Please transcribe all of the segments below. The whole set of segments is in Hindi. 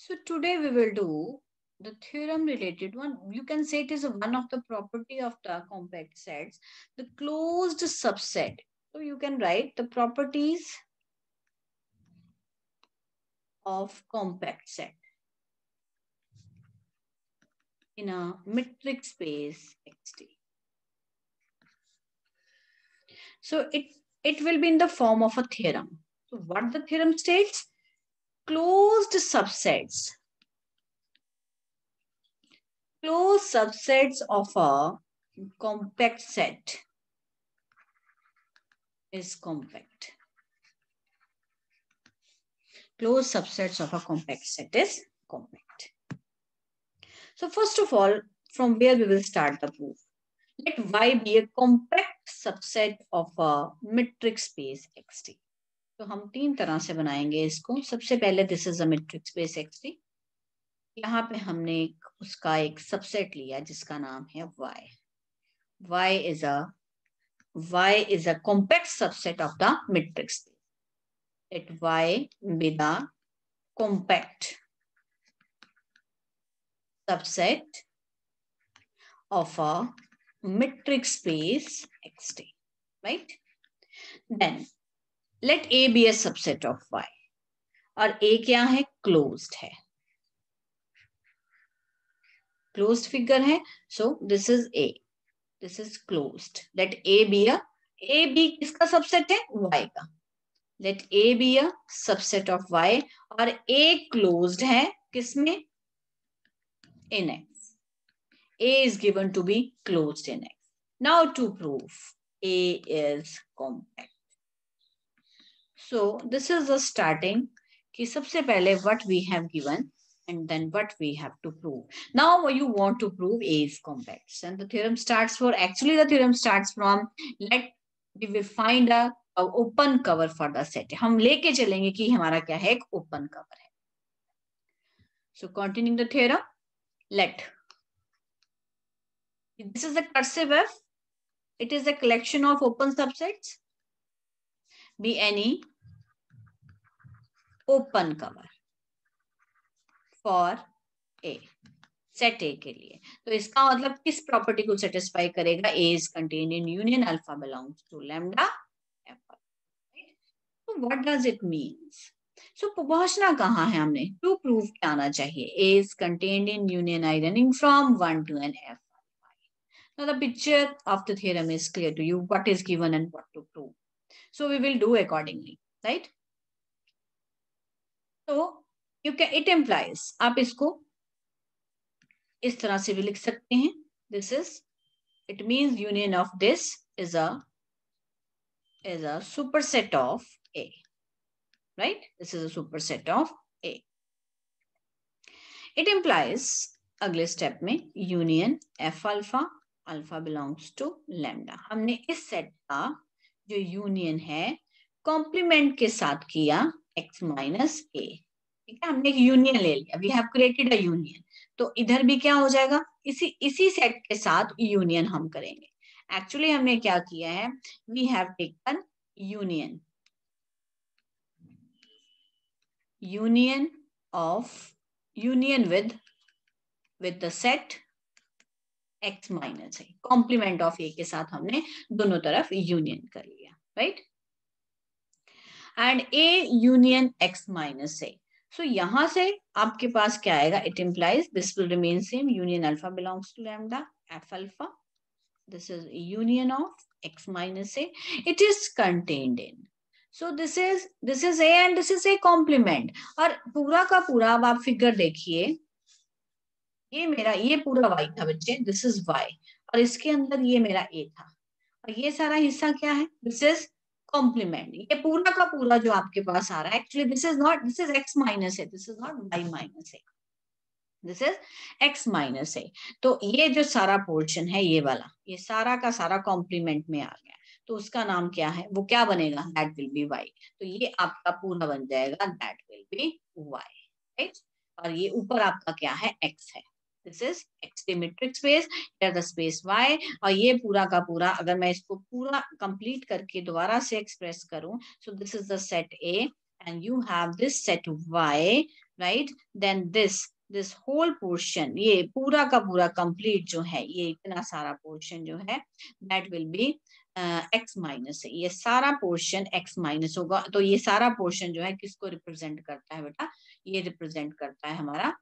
So today we will do the theorem related one. You can say it is one of the property of the compact sets, the closed subset. So you can write the properties of compact set in a metric space XT. So it will be in the form of a theorem. So what the theorem states? Closed subsets of a compact set is compact. Closed subsets of a compact set is compact. So first of all, from where we will start the proof? Let Y be a compact subset of a metric space XT. तो हम तीन तरह से बनाएंगे इसको. सबसे पहले this is a metric space XT. यहाँ पे हमने उसका एक सबसेट लिया जिसका नाम है Y. Y is a compact subset of the metric space. Let Y be the compact subset of a metric space XT, right? Then let A be a subset of Y. और A क्या है? Closed है. Closed figure है. So this is A. This is closed. Let A be किसका subset है? Y का. Let A be a subset of Y. और A closed है किसमें? In X. A is given to be closed in X. Now to prove A is compact. So this is the starting कि सबसे पहले what we have given and then what we have to prove. Now you want to prove A is compact. And the theorem starts from let we will find a open cover for the set. हम लेके चलेंगे कि हमारा क्या है? एक open cover है. So continuing the theorem, let this is the cursive F. It is a collection of open subsets. Be any open cover for A. Set ए के लिए. तो इसका मतलब किस प्रॉपर्टी को सेटिस्फाई करेगा? A is contained in union alpha belongs to lambda f. So what does it means? So पहुंचना कहाँ है हमने? To prove क्या आना चाहिए? A is contained in union I running from 1 to n f. Now the picture of the theorem is clear to you. What is given and what to prove. So we will do accordingly, right? So you can, it implies, आप इसको इस तरह से भी लिख सकते हैं. This is, it means union of this is a superset of A, right? This is a superset of A. It implies अगले स्टेप में union F alpha, alpha belongs to lambda. हमने इस सेट का जो यूनियन है कॉम्प्लीमेंट के साथ किया x माइनस a. ठीक है, हमने एक यूनियन ले लिया. We have created a union. तो इधर भी क्या हो जाएगा? इसी सेट के साथ यूनियन हम करेंगे. एक्चुअली हमने क्या किया है? We have taken union with the set x minus a. Complement of a के साथ हमने दोनों तरफ यूनियन कर लिया, right? And a union x minus a. So यहां से आपके पास क्या आएगा? It implies this will remain same. Union alpha belongs to lambda f alpha. This is union of x minus a. It is contained in. So this is a and this is a complement. और पूरा का पूरा अब आप फिगर देखिए. ये पूरा y था बच्चे. This is y. और इसके अंदर ये मेरा a था. और ये सारा हिस्सा क्या है? This is complement. ये पूरा का पूरा जो आपके पास आ रहा है, actually this is x minus है. This is not y minus है. दिस इज x माइनस है. तो ये जो सारा पोर्शन है, ये वाला, ये सारा का सारा कॉम्प्लीमेंट में आ गया. तो उसका नाम क्या है? वो क्या बनेगा? That will be y. तो ये आपका पूरा बन जाएगा. That will be y, right? और ये ऊपर आपका क्या है? x है. This is XT metric space, here the space Y. और ये पूरा का पूरा अगर मैं इसको पूरा कंप्लीट करके दोबारा से एक्सप्रेस करूं, so this is the set A and you have this set y, right, then this whole portion, ये पूरा का पूरा complete जो है, ये इतना सारा portion जो है, that will be x minus है, ये सारा पोर्शन x माइनस होगा। तो ये सारा पोर्शन जो है किसको रिप्रेजेंट करता है बेटा, ये रिप्रेजेंट करता है हमारा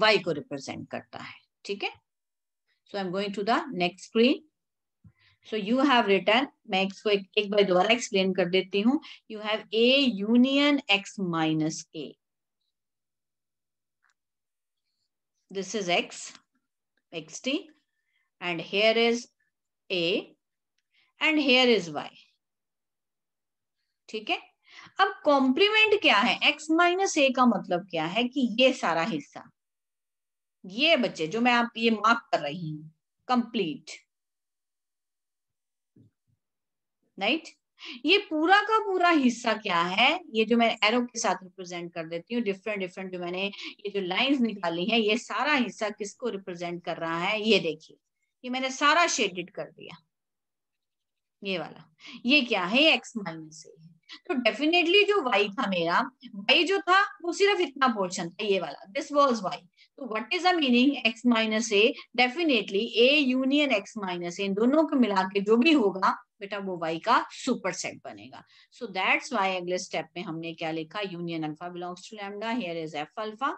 y को रिप्रेजेंट करता है, ठीक है। So I am going to the next screen. So you have written, मैं इसको एक बार दोबारा एक्सप्लेन कर देती हूँ। You have a union x minus a, this is x xt and here is a and here is y, ठीक है। अब कॉम्प्लीमेंट क्या है, x माइनस a का मतलब क्या है कि ये सारा हिस्सा, ये बच्चे जो मैं आप ये मार्क कर रही हूं कंप्लीट, राइट, ये पूरा का पूरा हिस्सा क्या है, ये जो मैं एरो के साथ रिप्रेजेंट कर देती हूँ, डिफरेंट डिफरेंट जो मैंने ये जो लाइंस निकाली है, ये सारा हिस्सा किसको रिप्रेजेंट कर रहा है, ये देखिए, ये मैंने सारा शेडेड कर दिया, ये वाला, ये क्या है, x माइनस ए। तो डेफिनेटली जो y था मेरा, y जो था वो सिर्फ इतना पोर्शन था, ये वाला, दिस वाज y। तो what is the meaning, x minus A, definitely a union x minus A, इन दोनों को मिला के जो भी होगा बेटा वो y का सुपर सेट बनेगा। सो दैट्स व्हाई अगले स्टेप में हमने क्या लिखा, union alpha belongs to lambda, here is f alpha,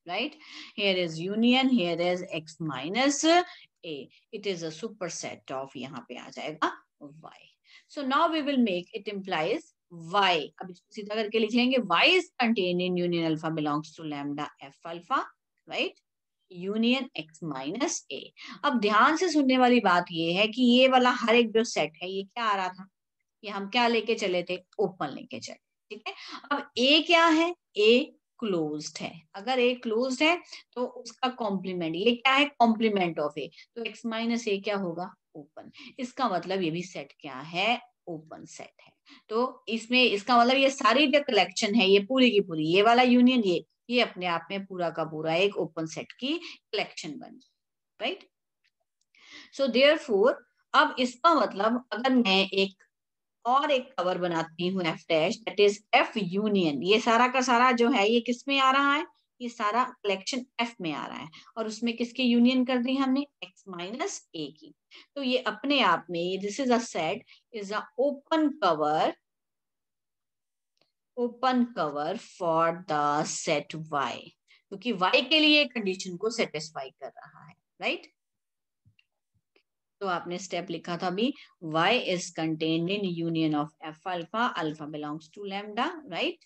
right, here is union, here is x minus a, it is a superset of, यहाँ पे आ जाएगा y। So now we will make, it implies y, अब इसको सीधा करके लिख लेंगे, y is contained in union alpha belongs to lambda f alpha, right, union x minus a। अब ध्यान से सुनने वाली बात ये है कि ये वाला हर एक जो सेट है, ये क्या आ रहा था, ये हम क्या लेके चले थे, ओपन लेके चले, ठीक है। अब a क्या है, a क्लोज्ड है, अगर a क्लोज्ड है तो उसका कॉम्प्लीमेंट, ये क्या है, कॉम्प्लीमेंट ऑफ a, तो x माइनस a क्या होगा, ओपन। इसका मतलब ये भी सेट क्या है, ओपन सेट है। तो इसमें इसका मतलब ये सारी जो कलेक्शन है, ये पूरी की पूरी, ये वाला यूनियन, ये अपने आप में पूरा का पूरा एक ओपन सेट की कलेक्शन बन जाए, राइट। सो देयरफॉर अब इसका मतलब अगर मैं एक और एक कवर बनाती हूँ F dash, that is F union, ये सारा का सारा जो है ये किस में आ रहा है, ये सारा कलेक्शन एफ में आ रहा है, और उसमें किसकी यूनियन कर दी हमने, एक्स माइनस ए की। तो ये अपने आप में, this is a set, is a open cover for the set Y, क्योंकि वाई के लिए कंडीशन को सेटिस्फाई कर रहा है, राइट। तो आपने स्टेप लिखा था अभी, y is contained in union of f alpha, alpha belongs to lambda, right,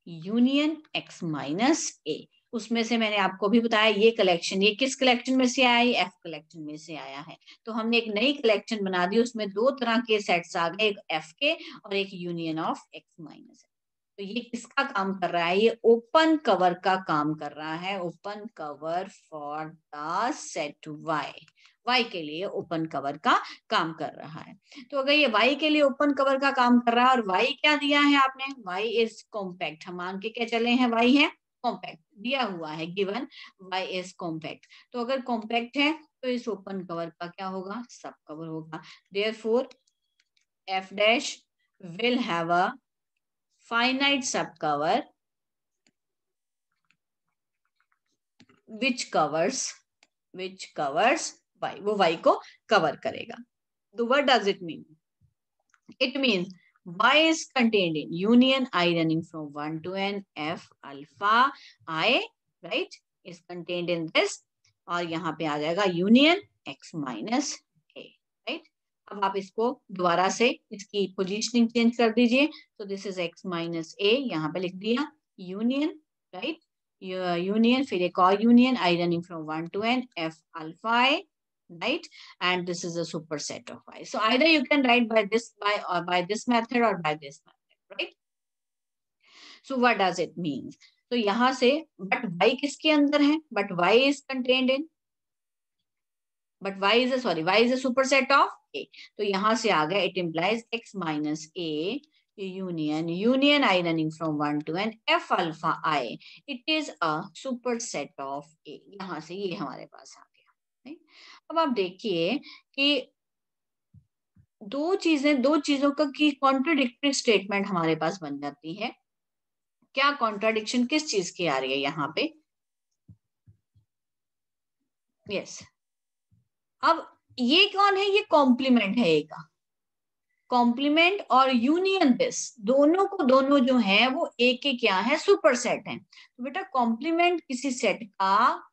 union x minus a। उसमें से मैंने आपको भी बताया ये कलेक्शन, ये किस कलेक्शन में से आया, ये f कलेक्शन में से आया है। तो हमने एक नई कलेक्शन बना दी, उसमें दो तरह के सेट्स आ गए, एक f के और एक यूनियन ऑफ x माइनस। तो ये किसका काम कर रहा है, ये ओपन कवर का काम कर रहा है, open cover for the set y के लिए ओपन कवर का काम कर रहा है। तो अगर ये y के लिए ओपन कवर का काम कर रहा है और y क्या दिया है आपने, y इज कॉम्पैक्ट, हम मान के क्या चले हैं, y है कॉम्पैक्ट, दिया हुआ है गिवन, y इज कॉम्पैक्ट। तो अगर कॉम्पैक्ट है तो इस ओपन कवर का क्या होगा, सब कवर होगा। Therefore f dash will have a finite subcover which covers y, वो y को कवर करेगा। तो what does it mean? It means y is contained in union I running from 1 to n f alpha I, right, is contained in this, और यहाँ पे आ जाएगा union x minus a, right. अब आप इसको दोबारा से इसकी पोजीशनिंग चेंज कर दीजिए, तो this is x minus a, यहाँ पे लिख दिया यूनियन, राइट, यूनियन, फिर एक और union I running from 1 to n f alpha I, right, and this is a superset of y. So either you can write by this, by this method or by this method, right. So what does it mean? तो यहां से but y किसके अंदर है, but y is contained in, but y is a superset of a। तो यहां से आ गया, it implies x minus a union I running from 1 to n f alpha I, it is a superset of a। यहां से ये हमारे पास आ गया। अब आप देखिए कि दो चीजों का की कॉन्ट्राडिक्टरी स्टेटमेंट हमारे पास बन जाती है। क्या कॉन्ट्राडिक्शन किस चीज की आ रही है यहाँ पे? यस अब ये कौन है? ये कॉम्प्लीमेंट है ए का। कॉम्प्लीमेंट और यूनियन दिस दोनों को दोनों जो है वो ए के क्या है? सुपर सेट है। तो बेटा कॉम्प्लीमेंट किसी सेट का,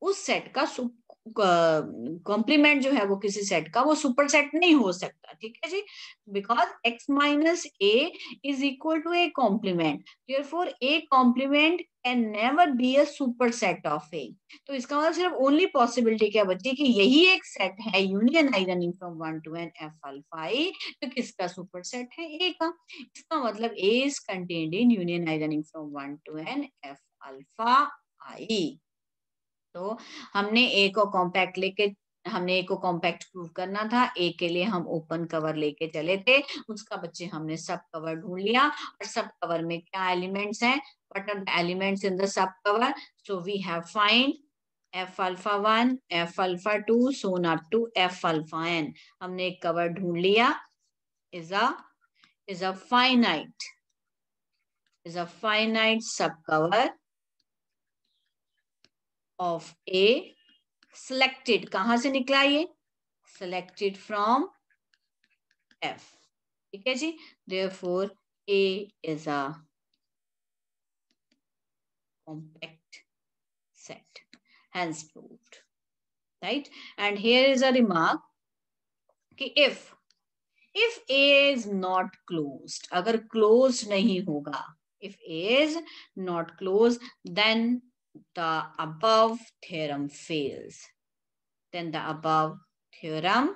उस सेट का कॉम्प्लीमेंट जो है वो किसी सेट का वो सुपर सेट नहीं हो सकता। ठीक है जी, because x minus A is equal to A complement, therefore A complement can never be a superset of A. तो इसका मतलब सिर्फ ओनली पॉसिबिलिटी क्या बची कि यही एक सेट है union I running from 1 to n f alpha i, तो किसका सुपर सेट है? ए का। इसका मतलब A is contained in union I running from 1 to n f alpha i। तो हमने ए को कॉम्पैक्ट प्रूव करना था। ए के लिए हम ओपन कवर लेके चले थे, उसका बच्चे हमने सब कवर ढूंढ लिया। और सब कवर में क्या एलिमेंट्स हैं? What are the elements in the subcover? So we have find f alpha 1, f alpha 2, so on up to f alpha n। हमने एक कवर ढूंढ लिया, is a finite subcover of a selected। कहां से निकला ये? selected from F। ठीक है जी, therefore A is a compact set, hence proved, right? And here is a remark कि if A is not closed, अगर closed नहीं होगा, if A is not closed, then the above theorem fails, then the above theorem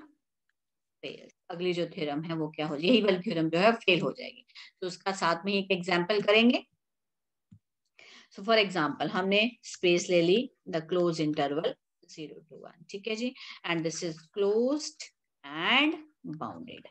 fails। अगली जो थ्योरम है वो क्या हो जाएगी? यही वाली थ्योरम जो है फेल हो जाएगी। तो उसका साथ में एक एग्जांपल करेंगे। सो फॉर एग्जांपल हमने स्पेस ले ली द क्लोज इंटरवल 0 to 1। ठीक है जी, and this is closed and bounded.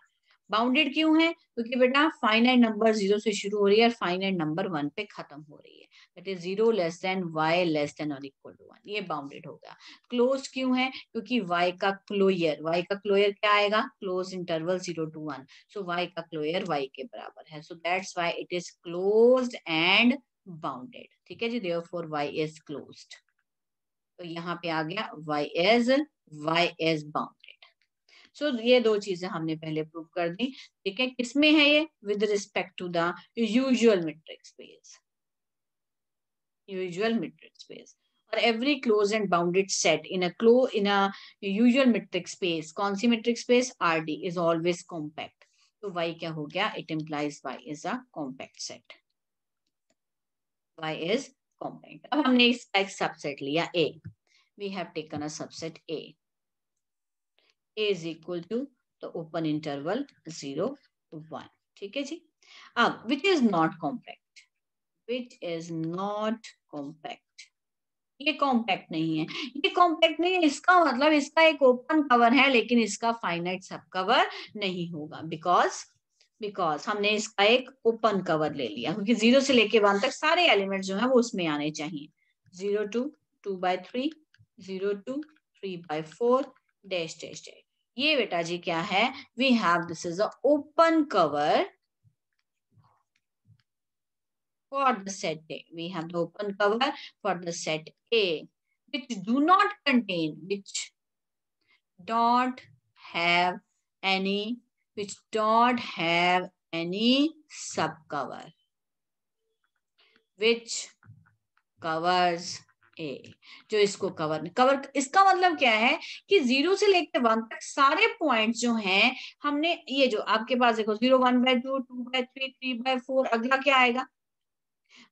Bounded क्यों है? क्योंकि बेटा फाइनाइट नंबर 0 से शुरू हो रही है और फाइनाइट नंबर 1 पे खत्म हो रही है। That is 0 less than y less than और इक्वल टू 1, ये बाउंडेड होगा। क्लोज क्यों है? क्योंकि y का क्लोयर क्या आएगा? Close interval 0 to 1, so y का क्लोयर y के बराबर है, सो that's why it is closed and bounded. ठीक है जी, देयरफॉर y इज क्लोज्ड। तो यहाँ पे आ गया y इज बाउंडेड। सो ये दो चीजें हमने पहले प्रूव कर दी। ठीक है, किसमें है ये? With respect to the usual metric space, और every close and bounded set in a usual metric space, कौन सी metric space? RD is always compact. तो y क्या हो गया? It implies y is a compact set, y is compact. अब हमने इसका एक सबसेट लिया A, we have taken a subset A is equal to the open interval 0 to 1। ठीक है जी। अब which is not compact, ये कॉम्पैक्ट नहीं है। ये कॉम्पैक्ट नहीं है, इसका मतलब इसका एक ओपन कवर है लेकिन इसका फाइनाइट सब कवर नहीं होगा, बिकॉज हमने इसका एक ओपन कवर ले लिया, क्योंकि 0 से लेके 1 तक सारे एलिमेंट जो है वो उसमें आने चाहिए। 0 to 2/3, 0 to 3/4 dash dash dash. ये बेटा जी क्या है? We have this is a open cover for the set A. We have the open cover for the set A, which don't have any subcover, which covers A, जो इसको कवर इसका मतलब क्या है कि 0 से लेकर 1 तक सारे पॉइंट्स जो हैं हमने, ये जो आपके पास देखो 0 1/2 2/3 3/4, अगला क्या आएगा?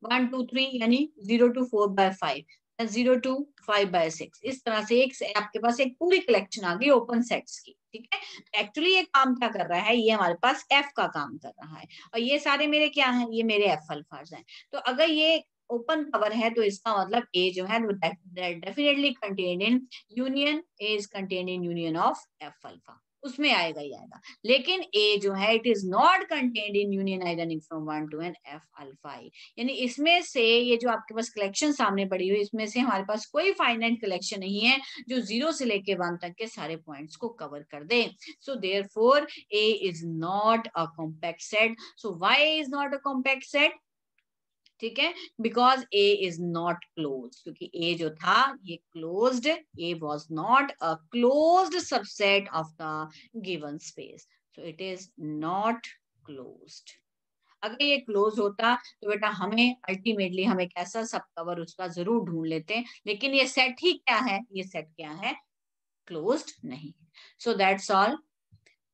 1 2 3 यानी 0 to 4/5, 0 to 5/6। इस तरह से एक आपके पास एक पूरी कलेक्शन आ गई ओपन सेट्स की। ठीक है, एक्चुअली ये काम क्या कर रहा है? ये हमारे पास एफ का काम कर रहा है, और ये सारे मेरे क्या हैं? ये मेरे एफ अल्फाज हैं। तो अगर ये ओपन कवर है तो इसका मतलब ए जो है definitely contained in union, A is contained in union of F alpha. उसमें आएगा ही आएगा। लेकिन ए जो है it is not contained in union I running from 1 to n f alpha I, यानी इसमें से ये जो आपके पास कलेक्शन सामने पड़ी हुई इसमें से हमारे पास कोई फाइनाइट कलेक्शन नहीं है जो 0 से लेके 1 तक के सारे पॉइंट्स को कवर कर दे। So therefore A is not a compact set. So why is not a compact set? ठीक है, because A is not close, क्योंकि ए जो था ये closed, A was not a closed subset of the given space, so it is not closed. अगर ये क्लोज होता तो बेटा हमें अल्टीमेटली हम एक ऐसा सब कवर उसका जरूर ढूंढ लेते, लेकिन ये सेट ही क्या है, ये सेट क्या है, क्लोज्ड नहीं। So that's all.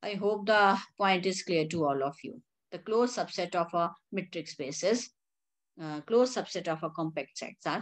I hope the point is clear to all of you. The close subset of a metric space is closed subset of a compact sets are